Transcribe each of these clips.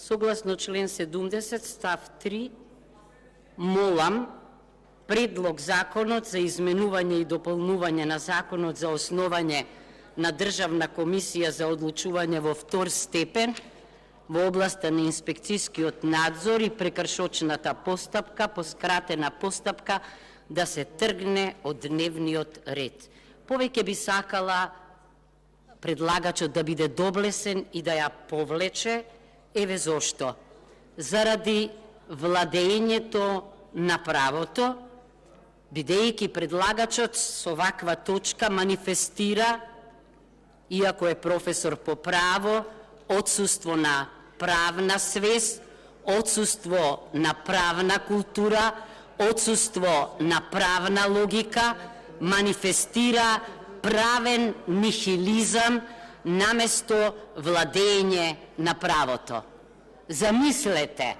Согласно член 70 став 3, молам предлог законот за изменување и дополнување на законот за основање на Државна комисија за одлучување во втор степен во областа на инспекцијскиот надзор и прекршочната постапка, по скратена постапка, да се тргне од дневниот ред. Повеќе би сакала предлагачот да биде доблесен и да ја повлече, еве зошто. Заради владењето на правото, бидејќи предлагачот со ваква точка манифестира, иако е професор по право, отсуство на правна свест, отсуство на правна култура, отсуство на правна логика, манифестира правен нихилизам наместо владење на правото. Замислете,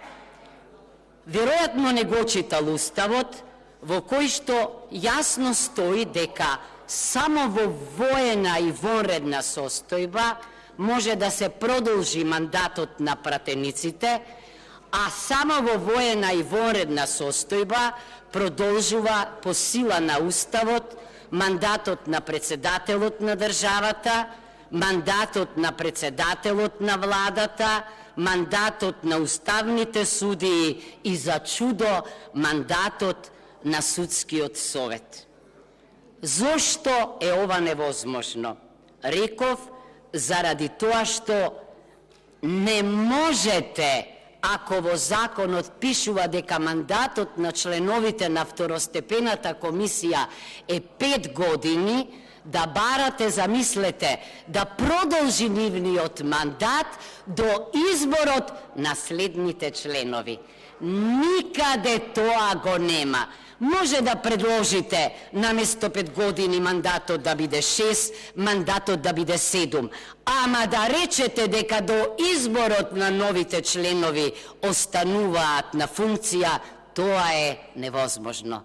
веројатно не го читал Уставот, во кој што јасно стои дека само во воена и вонредна состојба може да се продолжи мандатот на пратениците, а само во воена и вонредна состојба продолжува по сила на Уставот мандатот на председателот на државата, мандатот на председателот на владата, мандатот на уставните судии и за чудо мандатот на судскиот совет. Зошто е ова невозможно? Реков, заради тоа што не можете, ако во законот пишува дека мандатот на членовите на второстепената комисија е 5 години, да барате, замислете, да продолжи нивниот мандат до изборот на следните членови. Никаде тоа го нема. Може да предложите наместо 5 години мандатот да биде 6, мандатот да биде 7. Ама да речете дека до изборот на новите членови остануваат на функција, тоа е невозможно.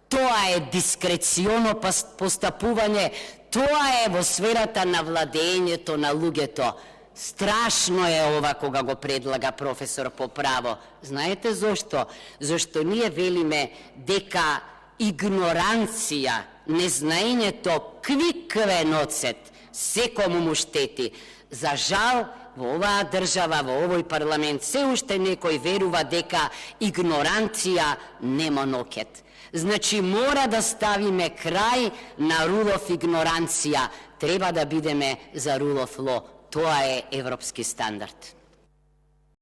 Тоа е дискреционо постапување, тоа е во сферата на владењето на луѓето. Страшно е ова кога го предлага професор по право. Знаете зошто? Зошто ние велиме дека игноранција, незнаењето квикве ноцет, секому му штети. За жал, во оваа држава, во овој парламент, се уште некој верува дека игноранција нема нокет. Значи, мора да ставиме крај на рулов игноранција. Треба да бидеме за рулов ло. Тоа е европски стандард.